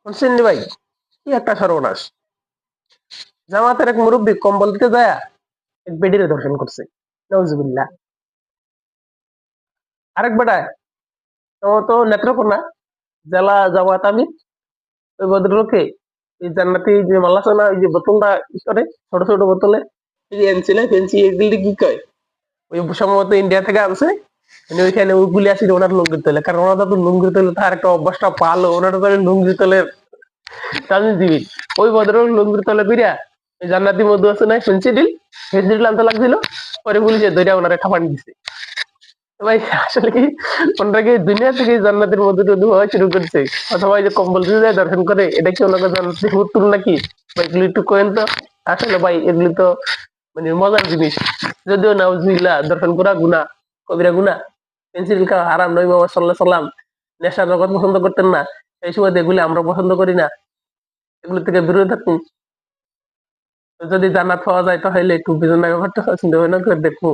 শুনছেন নি ভাই, কি একটা সর্বনাশ। জামাতের এক মুরব্বী কম্বল দিতে যায় এক বেডিরে দর্শন করছে, নাউজুবিল্লাহ। আরেক বেটায় ও তো নেত্রকোনা জেলা জামাত আমির, ওই ভদ্রলোকে এই জান্নাতি যে মাল আছে না, ওই যে বোতলটা ই করে, ছোট ছোট বোতলে এই যে এনসিলে ফেন্সি এগুলি কি কয়, ওই সম্ভবত ইন্ডিয়া থেকে আনছে। মানে ওইখানে ওইগুলি আসি ওনার লুঙ্গির তলে, কারণ ওনার তো লুঙ্গির তলে তার একটা অভ্যাসটা পালো, ওনার তো লুঙ্গির তলে রাজনীতিবিদ। ওই ভদ্রলোক লুঙ্গির তলে কইরা ওই জান্নাতি মধু আছে না, ফেন্সিডিল, ফেন্সিডিল আনতে লাগছিল, পরে পুলিশে ধরে ওনারে খাপান দিছে। তো ভাই আসলে কি ওনারা কি দুনিয়া থেকে জান্নাতের মধ্যে টধু হওয়া শুরু করছে, অথবা এই যে কম্বল দিয়ে যায় দর্শন করে, এটা কি ওনাকে জান্নাতের হুতুল নাকি? ভাই এগুলি একটু কেন তো। আসলে ভাই এগুলি তো মানে মজার জিনিস। যদিও নাউজুবিল্লাহ দর্শন করা গুনাহ, কবিরা গুনাহ। পেন্সিল খাওয়া হারাম, নবী মুহাম্মদ সাল্লাল্লাহু আলাইহি সাল্লাম নেশার জগৎ পছন্দ করতেন না, এই সময় এগুলি আমরা পছন্দ করি না, এগুলো থেকে দূরে থাকুন। যদি জান্নাত পাওয়া যায় তাহলে একটু বিজনেস ব্যাপারটা চিন্তা ভাবনা করে দেখবো।